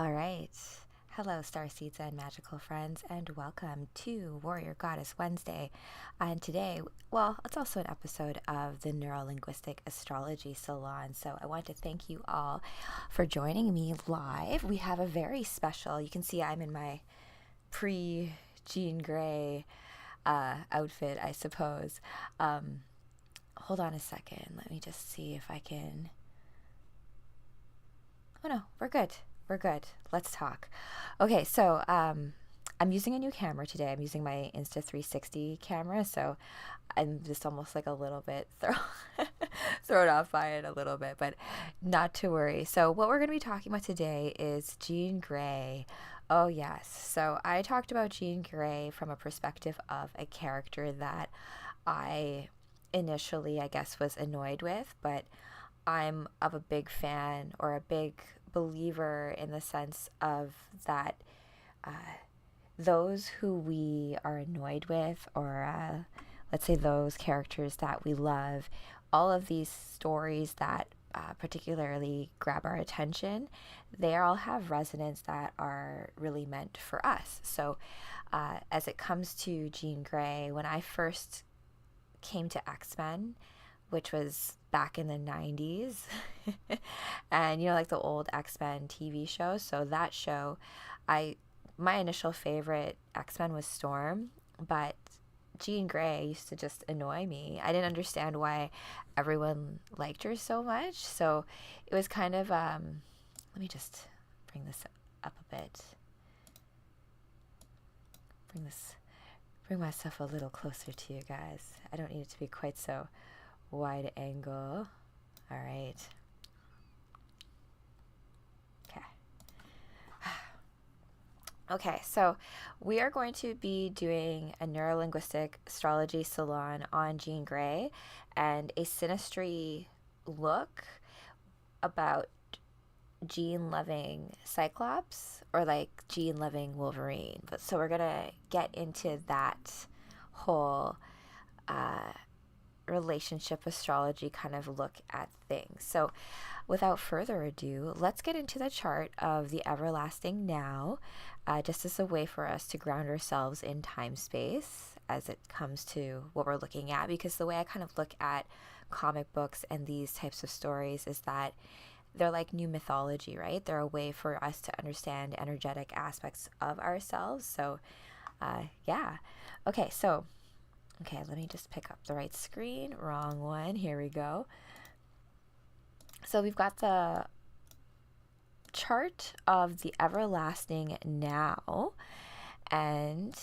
All right. Hello, starseeds and magical friends, and welcome to Warrior Goddess Wednesday. And today, well, it's also an episode of the Neurolinguistic Astrology Salon. So I want to thank you all for joining me live. We have a very special, you can see I'm in my pre Jean Grey outfit, I suppose. Hold on a second. Let me just see if I can. Oh no, we're good. We're good. Let's talk. Okay, so I'm using a new camera today. I'm using my Insta360 camera, so I'm just almost like a little bit thrown off by it a little bit, but not to worry. So what we're going to be talking about today is Jean Grey. Oh yes. So I talked about Jean Grey from a perspective of a character that I initially, I guess, was annoyed with, but I'm of a big fan or a big believer in the sense of that uh, those who we are annoyed with, or let's say those characters that we love, all of these stories that particularly grab our attention, they all have resonance that are really meant for us. So as it comes to Jean Grey, when I first came to X-Men, which was back in the 90s, and like the old X-Men TV show. So that show, my initial favorite X-Men was Storm, but Jean Grey used to just annoy me. I didn't understand why everyone liked her so much. So it was kind of let me just bring this up a bit. Bring myself a little closer to you guys. I don't need it to be quite so wide angle. All right. Okay. Okay, so we are going to be doing a neurolinguistic astrology salon on Jean Grey and a Synastry look about Jean loving Cyclops, or like Jean loving Wolverine. But so we're gonna get into that whole relationship astrology kind of look at things. So without further ado, let's get into the chart of the everlasting now, just as a way for us to ground ourselves in time space as it comes to what we're looking at. Because the way I kind of look at comic books and these types of stories is that they're like new mythology, right? They're a way for us to understand energetic aspects of ourselves. So yeah. Okay, let me just pick up the right screen. Wrong one. Here we go. So we've got the chart of the everlasting now, and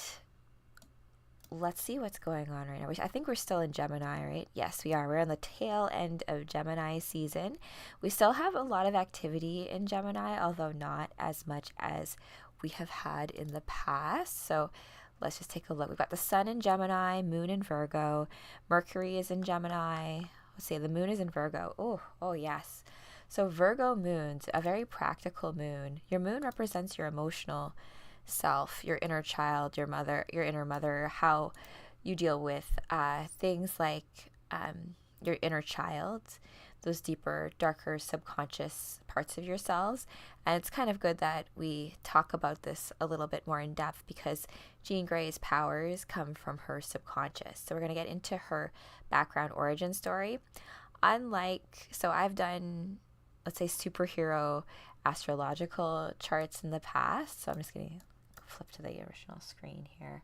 let's see what's going on right now. I think we're still in Gemini, right? Yes, we are. We're on the tail end of Gemini season. We still have a lot of activity in Gemini, although not as much as we have had in the past. So let's just take a look. We've got the sun in Gemini, moon in Virgo, Mercury is in Gemini. Let's see, the moon is in Virgo. Oh yes. So Virgo moon's a very practical moon. Your moon represents your emotional self, your inner child, your inner mother, how you deal with things like your inner child, those deeper, darker, subconscious parts of yourselves. And it's kind of good that we talk about this a little bit more in depth, because Jean Grey's powers come from her subconscious. So we're going to get into her background origin story. So I've done, let's say, superhero astrological charts in the past. So I'm just going to flip to the original screen here.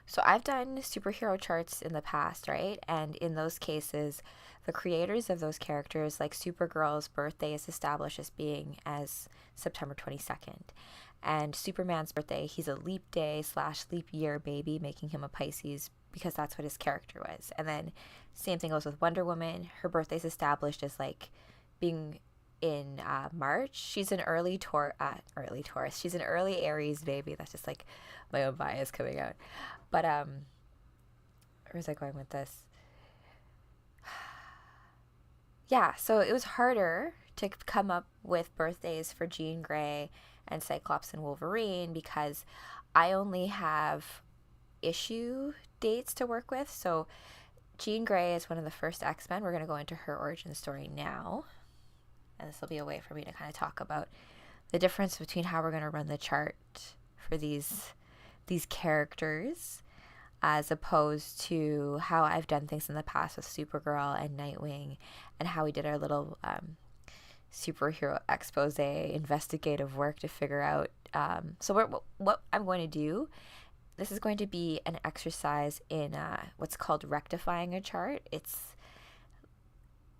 So I've done superhero charts in the past, right? And in those cases, the creators of those characters, like Supergirl's birthday is established as being as September 22nd. And Superman's birthday, he's a leap day / leap year baby, making him a Pisces because that's what his character was. And then same thing goes with Wonder Woman. Her birthday's established as like being in March. She's an early Taurus. She's an early Aries baby. That's just like my own bias coming out. But where's I going with this? Yeah, so it was harder to come up with birthdays for Jean Grey and Cyclops and Wolverine because I only have issue dates to work with. So Jean Grey is one of the first X-Men. We're going to go into her origin story now. And this will be a way for me to kind of talk about the difference between how we're going to run the chart for these characters, as opposed to how I've done things in the past with Supergirl and Nightwing, and how we did our little superhero expose investigative work to figure out. What I'm going to do, this is going to be an exercise in what's called rectifying a chart. It's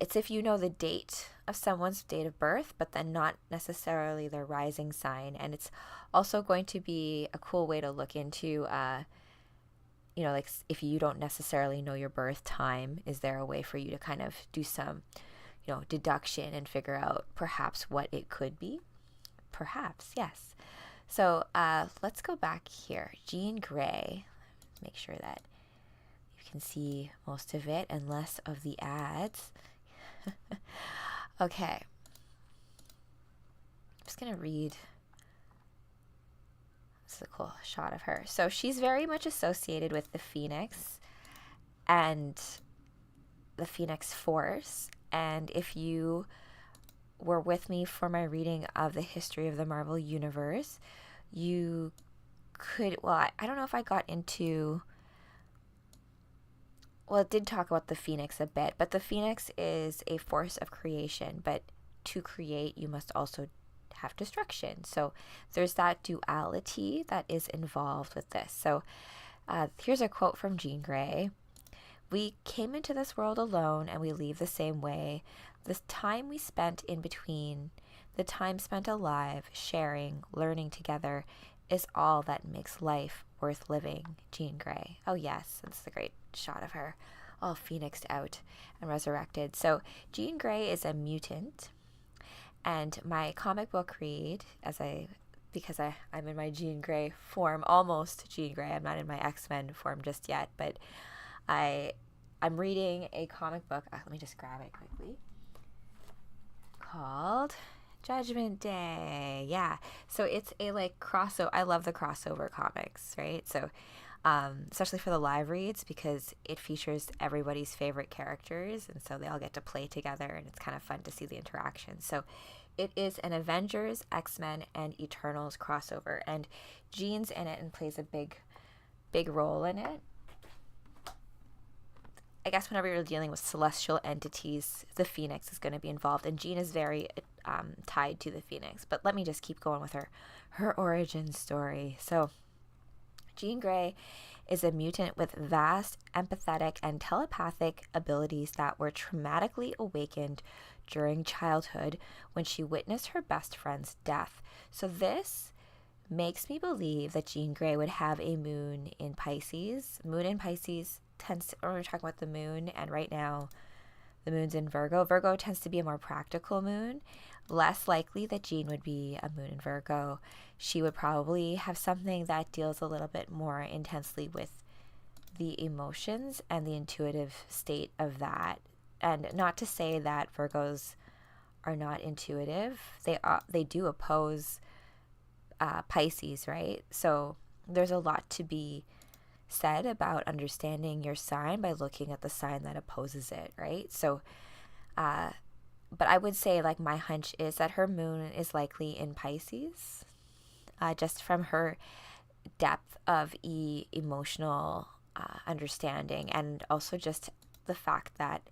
if you know the date of someone's date of birth, but then not necessarily their rising sign. And it's also going to be a cool way to look into, like if you don't necessarily know your birth time, is there a way for you to kind of do some, deduction and figure out perhaps what it could be? Perhaps, yes. So let's go back here. Jean Grey. Make sure that you can see most of it and less of the ads. Okay. I'm just going to read. This is a cool shot of her. So she's very much associated with the Phoenix and the Phoenix Force. And if you were with me for my reading of the history of the Marvel Universe, you could, I don't know if I got into, it did talk about the Phoenix a bit, but the Phoenix is a force of creation, but to create, you must also have destruction. So there's that duality that is involved with this. So here's a quote from Jean Grey. "We came into this world alone and we leave the same way. The time we spent in between, the time spent alive, sharing, learning together, is all that makes life worth living." Jean Grey. Oh yes, that's a great shot of her, all phoenixed out and resurrected. So Jean Grey is a mutant, and my comic book read, because I'm in my Jean Grey form, almost Jean Grey. I'm not in my X-Men form just yet, but I'm reading a comic book. Let me just grab it quickly. Called Judgment Day. Yeah. So it's a crossover. I love the crossover comics, right? So especially for the live reads, because it features everybody's favorite characters, and so they all get to play together, and it's kind of fun to see the interaction. So it is an Avengers, X-Men, and Eternals crossover, and Jean's in it and plays a big role in it. I guess whenever you're dealing with celestial entities, the Phoenix is going to be involved, and Jean is very tied to the Phoenix. But let me just keep going with her origin story. So Jean Grey is a mutant with vast empathetic and telepathic abilities that were traumatically awakened during childhood when she witnessed her best friend's death. So this makes me believe that Jean Grey would have a moon in Pisces. Moon in Pisces we're talking about the moon, and right now the moon's in Virgo. Virgo tends to be a more practical moon. Less likely that Jean would be a moon in Virgo. She would probably have something that deals a little bit more intensely with the emotions and the intuitive state of that. And not to say that Virgos are not intuitive. They do oppose Pisces, right? So there's a lot to be said about understanding your sign by looking at the sign that opposes it, right? So but I would say my hunch is that her moon is likely in Pisces, just from her depth of emotional understanding, and also just the fact that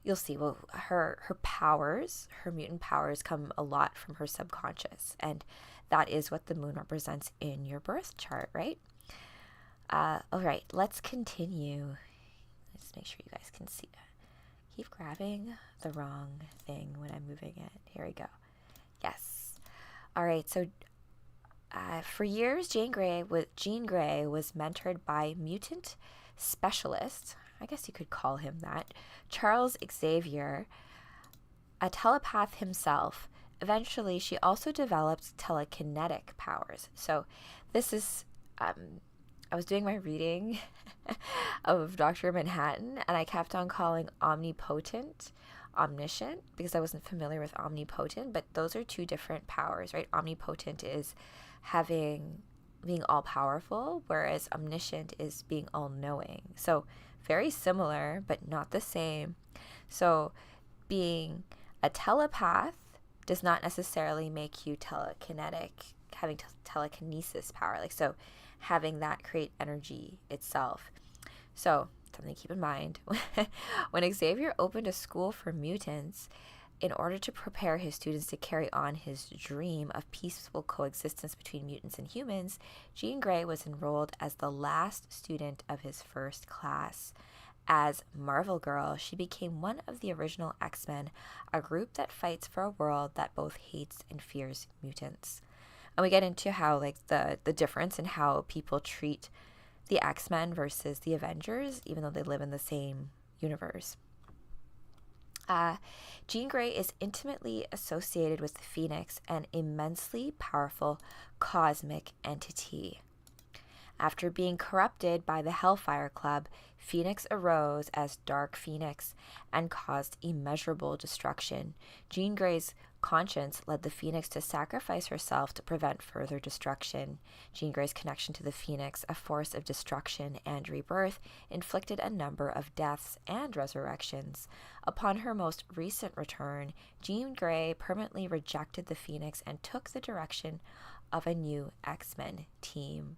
you'll see, her powers, her mutant powers, come a lot from her subconscious, and that is what the moon represents in your birth chart, right? All right, let's continue. Let's make sure you guys can see. Keep grabbing the wrong thing when I'm moving it. Here we go. Yes. All right, so for years, Jean Grey was mentored by mutant specialist, I guess you could call him that, Charles Xavier, a telepath himself. Eventually, she also developed telekinetic powers. So this is, I was doing my reading of Dr. Manhattan, and I kept on calling omnipotent omniscient because I wasn't familiar with omnipotent, but those are two different powers, right? Omnipotent is being all powerful, whereas omniscient is being all knowing. So very similar, but not the same. So being A telepath does not necessarily make you telekinetic, having telekinesis power, like so having that create energy itself. So something to keep in mind. When Xavier opened a school for mutants, in order to prepare his students to carry on his dream of peaceful coexistence between mutants and humans, Jean Grey was enrolled as the last student of his first class. As Marvel Girl, she became one of the original X-Men, a group that fights for a world that both hates and fears mutants. And we get into how, like, the difference in how people treat the X-Men versus the Avengers, even though they live in the same universe. Jean Grey is intimately associated with the Phoenix, an immensely powerful cosmic entity. After being corrupted by the Hellfire Club, Phoenix arose as Dark Phoenix and caused immeasurable destruction. Jean Grey's conscience led the Phoenix to sacrifice herself to prevent further destruction. Jean Grey's connection to the Phoenix, a force of destruction and rebirth, inflicted a number of deaths and resurrections. Upon her most recent return, Jean Grey permanently rejected the Phoenix and took the direction of a new X-Men team.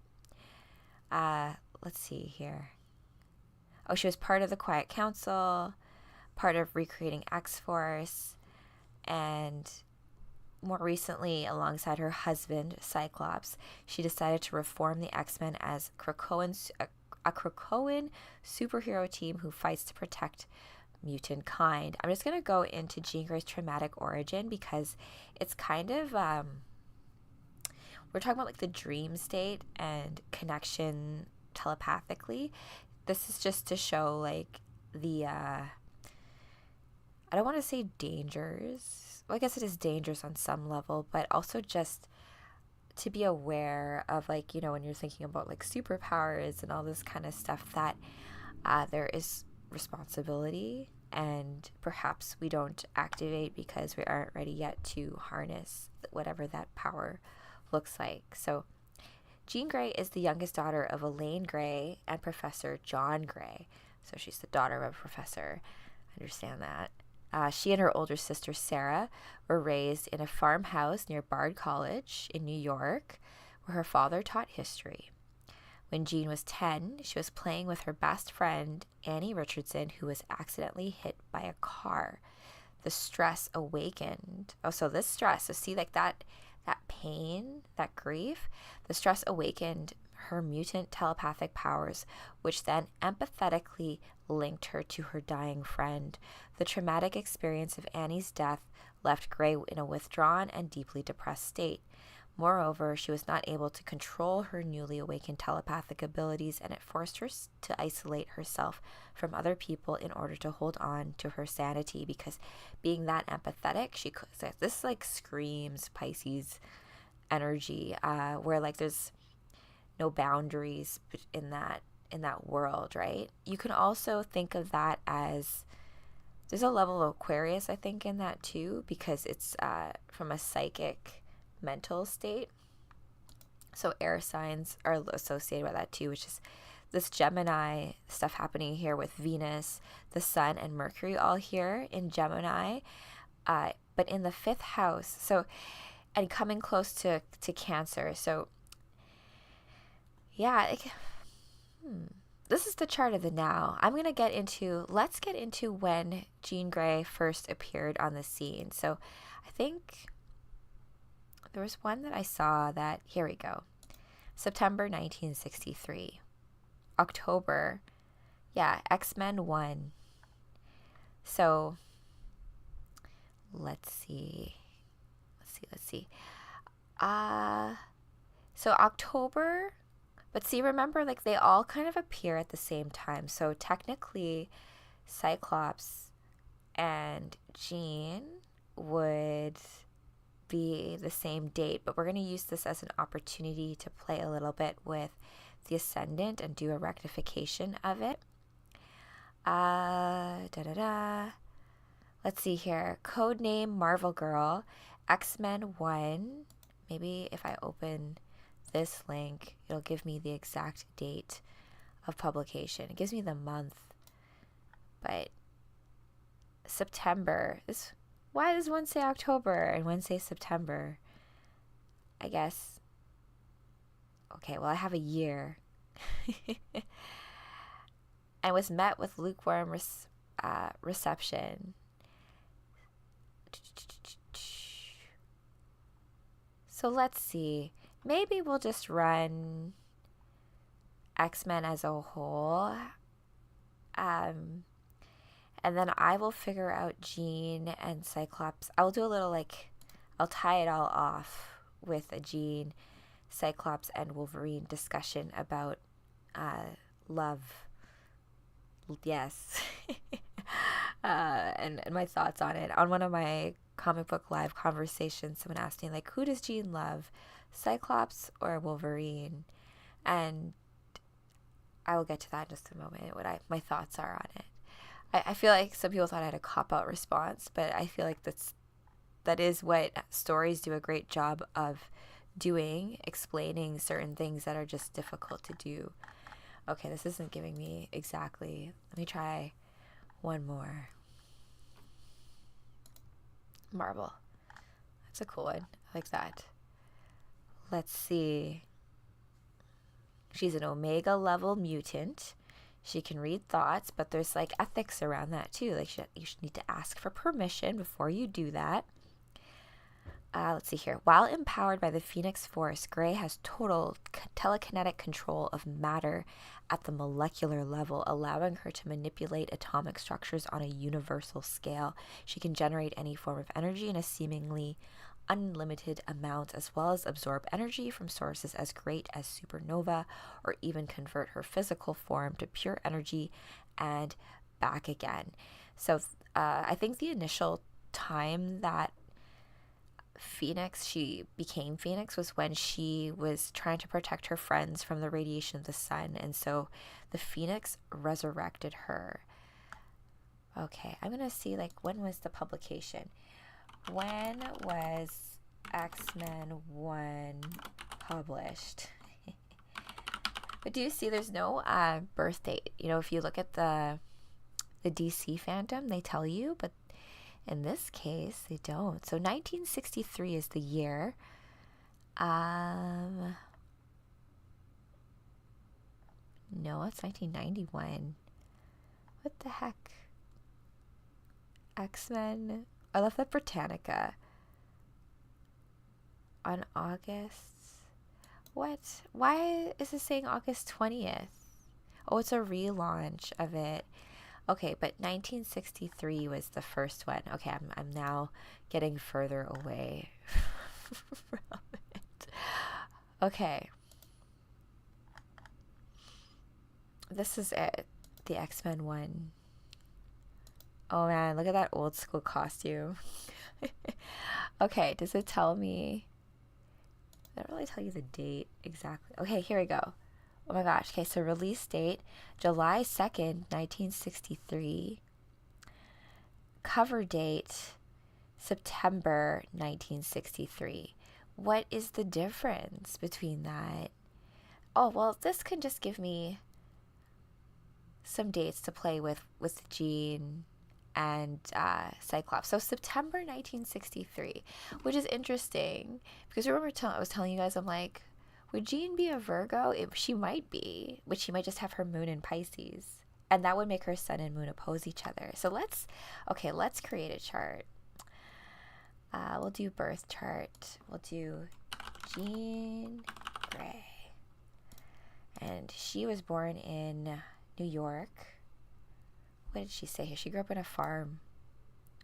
Let's see here. Oh, she was part of the Quiet Council, part of recreating X-Force, and more recently, alongside her husband, Cyclops, she decided to reform the X-Men as a Krakoan superhero team who fights to protect mutant kind. I'm just going to go into Jean Grey's traumatic origin because it's kind of, we're talking about like the dream state and connection telepathically. This is just to show like the, I don't want to say dangers. Well, I guess it is dangerous on some level, but also just to be aware of, like, you know, when you're thinking about like superpowers and all this kind of stuff, that there is responsibility, and perhaps we don't activate because we aren't ready yet to harness whatever that power looks like. So Jean Grey is the youngest daughter of Elaine Grey and Professor John Grey. So she's the daughter of a professor. I understand that. She and her older sister Sarah were raised in a farmhouse near Bard College in New York, where her father taught history. When Jean was 10, she was playing with her best friend, Annie Richardson, who was accidentally hit by a car. The stress awakened. Oh, so this stress, so see, like that pain, that grief, the stress awakened her mutant telepathic powers, which then empathetically linked her to her dying friend. The traumatic experience of Annie's death left Grey in a withdrawn and deeply depressed state. Moreover, she was not able to control her newly awakened telepathic abilities, and it forced her to isolate herself from other people in order to hold on to her sanity, because being that empathetic, she could, this like screams Pisces energy, where like there's no boundaries in that world, right? You can also think of that as there's a level of Aquarius, I think, in that too, because it's from a psychic mental state. So air signs are associated with that too, which is this Gemini stuff happening here with Venus, the Sun, and Mercury all here in Gemini, but in the 5th house. So, and coming close to Cancer. So yeah, this is the chart of the now. Let's get into when Jean Grey first appeared on the scene. So I think there was one that I saw that, here we go. September 1963. October, yeah, X-Men 1. So let's see. So October, but see, remember, like, they all kind of appear at the same time. So technically, Cyclops and Jean would be the same date, but we're going to use this as an opportunity to play a little bit with the ascendant and do a rectification of it. Let's see here. Codename Marvel Girl, X-Men 1. Maybe if I open this link, it'll give me the exact date of publication. It gives me the month, but September. Why does one say October and one say September? I guess. Okay, well, I have a year. And was met with lukewarm reception. So let's see. Maybe we'll just run X-Men as a whole. And then I will figure out Jean and Cyclops. I'll do a little I'll tie it all off with a Jean, Cyclops, and Wolverine discussion about love. Yes. And my thoughts on it. On one of my comic book live conversations, someone asked me, who does Jean love, Cyclops or Wolverine? And I will get to that in just a moment, what my thoughts are on it. I feel like some people thought I had a cop-out response, but I feel like that is what stories do a great job of doing, explaining certain things that are just difficult to do. Okay, this isn't giving me exactly. Let me try one more. Marvel. That's a cool one. I like that. Let's see. She's an Omega level mutant. She can read thoughts, but there's ethics around that too. You should need to ask for permission before you do that. Let's see here. While empowered by the Phoenix Force, Grey has total telekinetic control of matter at the molecular level, allowing her to manipulate atomic structures on a universal scale. She can generate any form of energy in a seemingly unlimited amount, as well as absorb energy from sources as great as supernova, or even convert her physical form to pure energy and back again. So I think the initial time that she became Phoenix was when she was trying to protect her friends from the radiation of the sun, and so the Phoenix resurrected her. Okay, I'm gonna see when was the publication? When was X-Men 1 published? But do you see there's no birth date? If you look at the DC fandom, they tell you, but in this case, they don't. So 1963 is the year. No, it's 1991. What the heck? X-Men. I love that Britannica. On August. What? Why is it saying August 20th? Oh, it's a relaunch of it. Okay, but 1963 was the first one. Okay, I'm now getting further away from it. Okay. This is it. The X-Men one. Oh man, look at that old school costume. Okay, does it tell me? It doesn't really tell you the date exactly. Okay, here we go. Oh my gosh. Okay, so release date, July 2nd, 1963. Cover date, September 1963. What is the difference between that? Oh, well, this can just give me some dates to play with Jean and Cyclops. So September 1963, which is interesting because remember I was telling you guys, I'm like, would Jean be a Virgo? She might be, but she might just have her moon in Pisces. And that would make her sun and moon oppose each other. So let's create a chart. We'll do birth chart. We'll do Jean Grey. And she was born in New York. What did she say here? She grew up in a farm.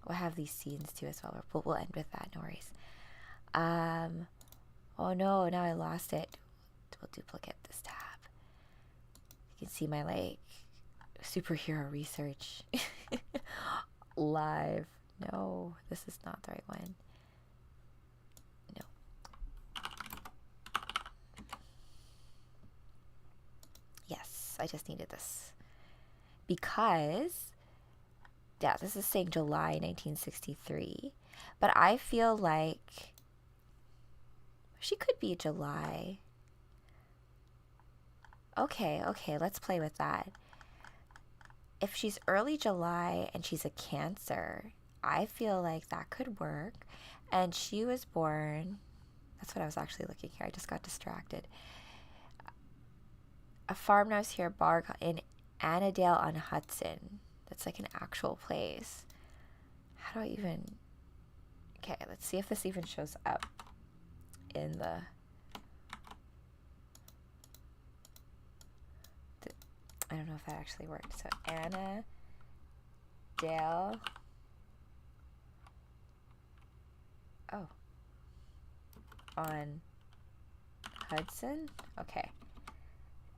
We'll have these scenes too as well. We'll end with that, no worries. Oh no, now I lost it. We'll duplicate this tab. You can see my superhero research live. No, this is not the right one. No. Yes, I just needed this. Because, yeah, this is saying July 1963. But I feel like she could be July. Okay, let's play with that. If she's early July and she's a Cancer, I feel like that could work. And she was born, that's what I was actually looking here. I just got distracted. A farmhouse here, bar in Annandale on Hudson. That's like an actual place. How do I even... Okay, let's see if this even shows up in the... I don't know if that actually worked. So Annandale. Oh. On Hudson? Okay.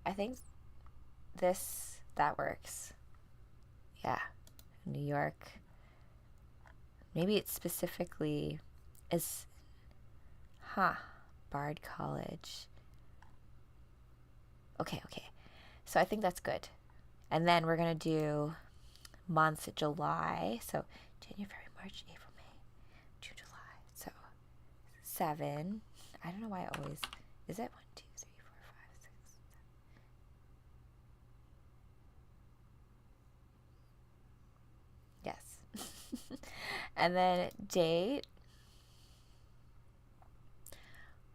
I think that works. Yeah. New York. Maybe it specifically is, Bard College. Okay. So I think that's good. And then we're going to do month July. So January, February, March, April, May, June, July. So 7. I don't know why I always... Is it 1, 2, 3, 4, 5, 6, 7? Yes. And then date.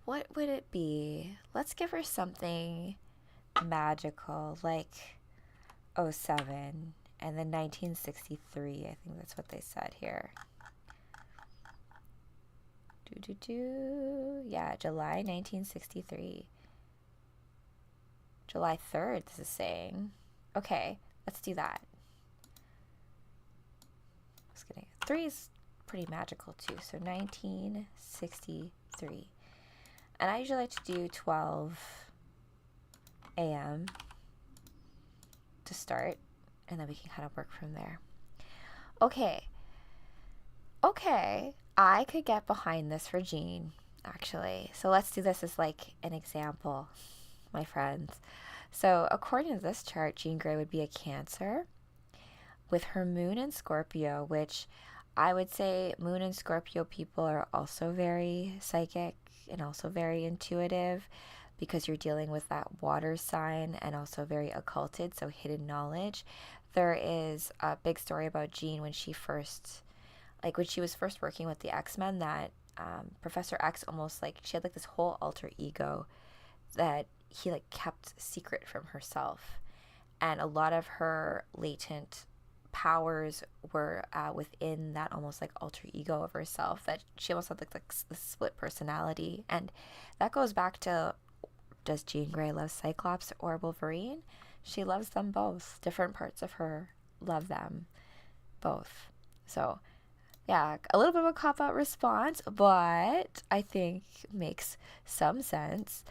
What would it be? Let's give her something magical, like 07, and then 1963. I think that's what they said here. Yeah, July 1963. July 3rd, this is saying. Okay, let's do that. Just kidding. 3 is pretty magical too. So 1963. And I usually like to do 12 a.m. to start, and then we can kind of work from there. Okay, I could get behind this for Jean, actually. So let's do this as like an example, my friends. So according to this chart, Jean Grey would be a Cancer with her moon in Scorpio, which I would say moon and Scorpio people are also very psychic and also very intuitive, because you're dealing with that water sign and also very occulted, so hidden knowledge. There is a big story about Jean when she was first working with the X-Men, that Professor X almost like, she had like this whole alter ego that he like kept secret from herself. And a lot of her latent powers were within that almost like alter ego of herself, that she almost had like the split personality. And that goes back to, does Jean Grey love Cyclops or Wolverine? She loves them both. Different parts of her love them both. So yeah, a little bit of a cop-out response, but I think makes some sense.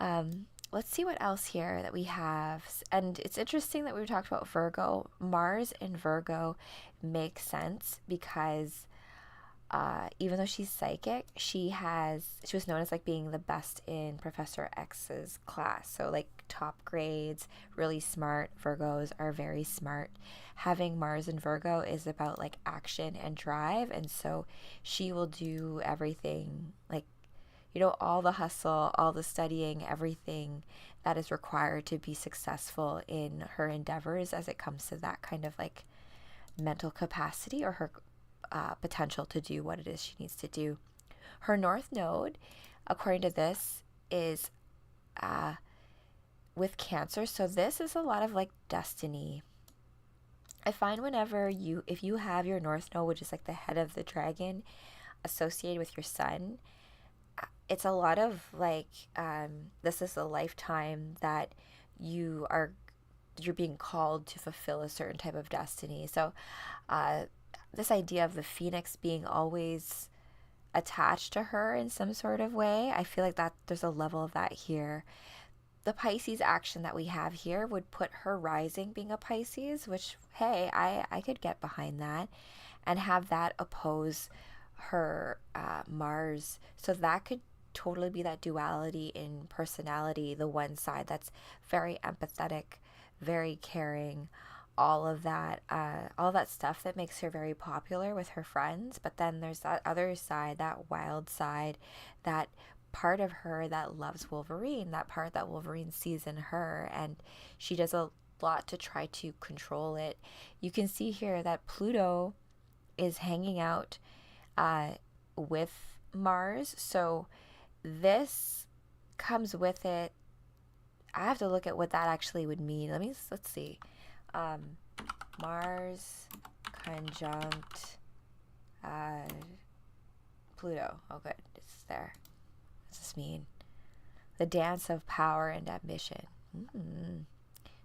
Let's see what else here that we have. And it's interesting that we talked about Virgo. Mars in Virgo makes sense because even though she's psychic, she was known as like being the best in Professor X's class. So like top grades, really smart. Virgos are very smart. Having Mars in Virgo is about like action and drive, and so she will do everything, like, all the hustle, all the studying, everything that is required to be successful in her endeavors as it comes to that kind of like mental capacity, or her potential to do what it is she needs to do. Her North Node, according to this, is with Cancer. So this is a lot of like destiny. I find if you have your North Node, which is like the head of the dragon, associated with your sun, it's a lot of like, this is a lifetime that you're being called to fulfill a certain type of destiny. So this idea of the phoenix being always attached to her in some sort of way, I feel like that there's a level of that here. The Pisces action that we have here would put her rising being a Pisces, which, hey, I could get behind that, and have that oppose her Mars. So that could totally be that duality in personality, the one side that's very empathetic, very caring, all of that stuff that makes her very popular with her friends. But then there's that other side, that wild side, that part of her that loves Wolverine, that part that Wolverine sees in her, and she does a lot to try to control it. You can see here that Pluto is hanging out with Mars. So this comes with it. I have to look at what that actually would mean. Let's see. Mars conjunct Pluto. Oh, good. It's there. What does this mean? The dance of power and ambition.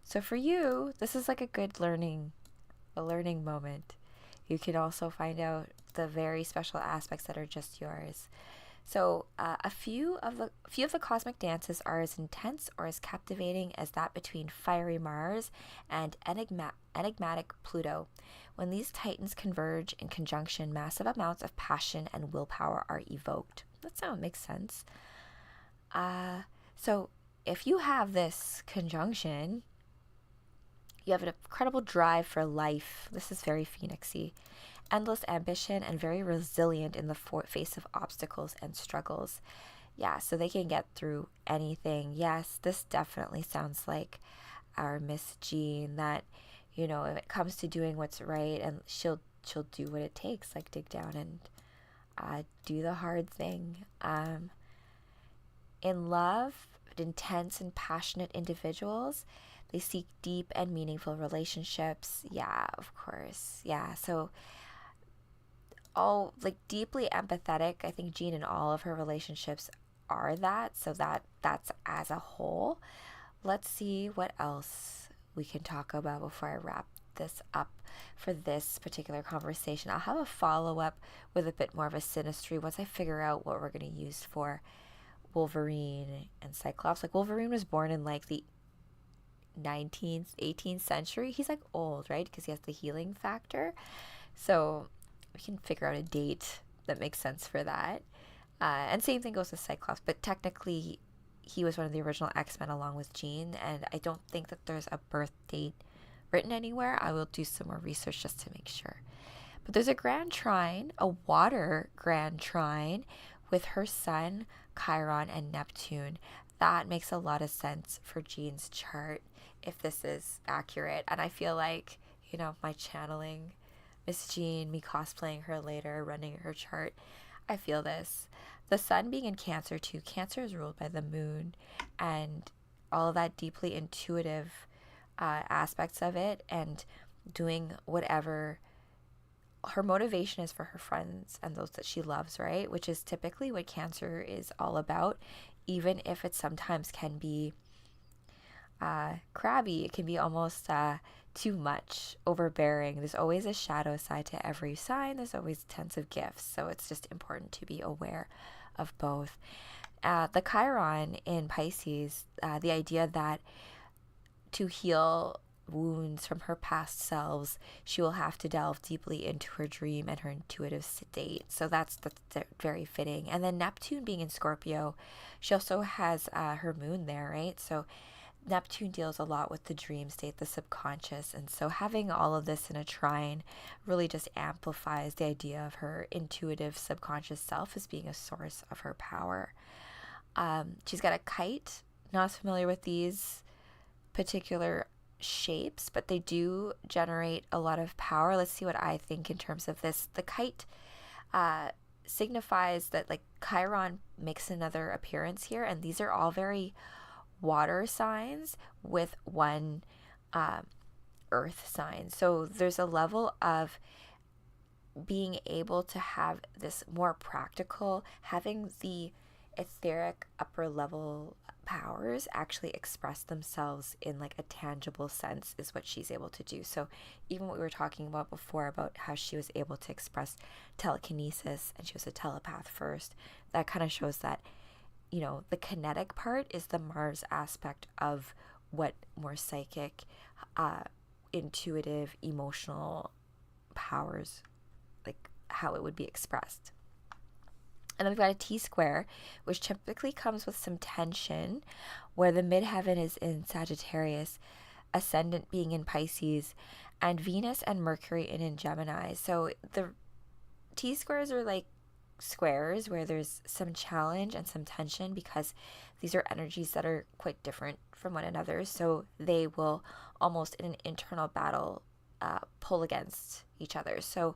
So for you, this is like a good learning moment. You can also find out the very special aspects that are just yours. So a few of the cosmic dances are as intense or as captivating as that between fiery Mars and enigmatic Pluto. When these titans converge in conjunction, massive amounts of passion and willpower are evoked. That makes sense. So if you have this conjunction, you have an incredible drive for life. This is very phoenixy. Endless ambition and very resilient in the face of obstacles and struggles. Yeah, so they can get through anything. Yes, this definitely sounds like our Miss Jean, that, if it comes to doing what's right, and she'll do what it takes, like dig down and do the hard thing. In love, intense and passionate individuals, they seek deep and meaningful relationships. Yeah, of course. Yeah, so all deeply empathetic. I think Jean in all of her relationships are that. So that's as a whole. Let's see what else we can talk about before I wrap this up for this particular conversation. I'll have a follow-up with a bit more of a synastry once I figure out what we're going to use for Wolverine and Cyclops. Wolverine was born in the 19th, 18th century. He's old, right? Because he has the healing factor. So we can figure out a date that makes sense for that. And same thing goes with Cyclops, but technically he was one of the original X-Men along with Jean, and I don't think that there's a birth date written anywhere. I will do some more research just to make sure. But there's a grand trine, a water grand trine, with her sun, Chiron, and Neptune. That makes a lot of sense for Jean's chart, if this is accurate. And I feel like, my channeling Miss Jean, me cosplaying her later, running her chart, I feel this. The sun being in Cancer too. Cancer is ruled by the moon, and all of that deeply intuitive aspects of it, and doing whatever her motivation is for her friends and those that she loves, right? Which is typically what Cancer is all about, even if it sometimes can be crabby. It can be almost too much, overbearing. There's always a shadow side to every sign. There's always tons of gifts. So it's just important to be aware of both. The Chiron in Pisces, the idea that to heal wounds from her past selves, she will have to delve deeply into her dream and her intuitive state. So that's very fitting. And then Neptune being in Scorpio, she also has her moon there, right? So Neptune deals a lot with the dream state, the subconscious, and so having all of this in a trine really just amplifies the idea of her intuitive subconscious self as being a source of her power. She's got a kite. Not familiar with these particular shapes, but they do generate a lot of power. Let's see what I think in terms of this. The kite signifies that Chiron makes another appearance here, and these are all very water signs with one earth sign. So there's a level of being able to have this more practical, having the etheric upper level powers actually express themselves in a tangible sense is what she's able to do. So even what we were talking about before about how she was able to express telekinesis and she was a telepath first, that kind of shows that the kinetic part is the Mars aspect of what more psychic, intuitive, emotional powers, how it would be expressed. And then we've got a T-square, which typically comes with some tension, where the midheaven is in Sagittarius, ascendant being in Pisces, and Venus and Mercury in Gemini. So the T-squares are squares where there's some challenge and some tension, because these are energies that are quite different from one another. So they will almost in an internal battle pull against each other. So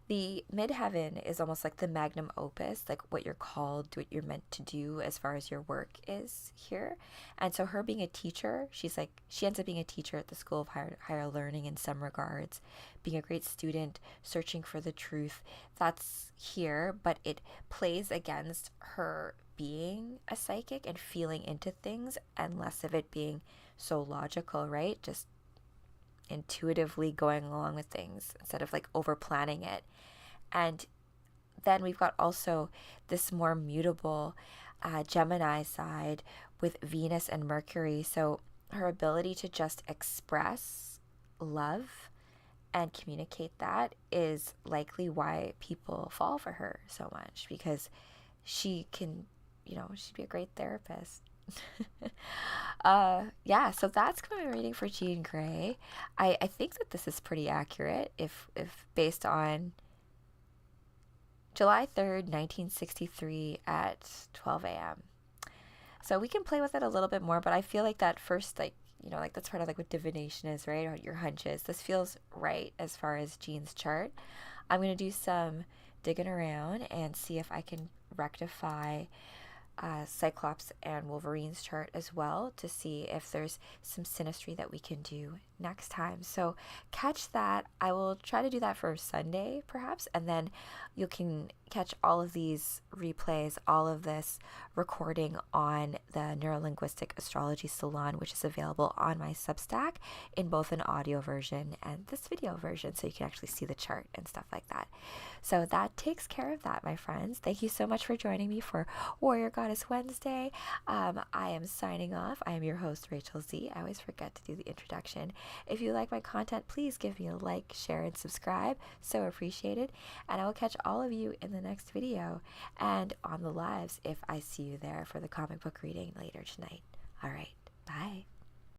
The midheaven is almost like the magnum opus, like what you're called, what you're meant to do as far as your work is here. And so her being a teacher, she ends up being a teacher at the School of Higher Learning in some regards, being a great student, searching for the truth. That's here, but it plays against her being a psychic and feeling into things, and less of it being so logical, right? Just intuitively going along with things instead of like over planning it. And then we've got also this more mutable Gemini side with Venus and Mercury. So her ability to just express love and communicate that is likely why people fall for her so much, because she can, she'd be a great therapist. Yeah, so that's my reading for Jean Grey. I think that this is pretty accurate if based on July 3rd, 1963 at 12 a.m. So we can play with it a little bit more, but I feel like that first, like that's part of like what divination is, right? Or your hunches. This feels right as far as Jean's chart. I'm going to do some digging around and see if I can rectify Cyclops and Wolverine's chart as well, to see if there's some synastry that we can do next time. So catch that. I will try to do that for Sunday perhaps, and then you can catch all of these replays, all of this recording on the Neurolinguistic Astrology Salon, which is available on my Substack in both an audio version and this video version, so you can actually see the chart and stuff like that. So that takes care of that, my friends. Thank you so much for joining me for Warrior Goddess Wednesday. I am signing off. I am your host, Rachel Z. I always forget to do the introduction. If you like my content, please give me a like, share, and subscribe. So appreciated. And I will catch all of you in the next video and on the lives if I see you there for the comic book reading later tonight. All right. Bye.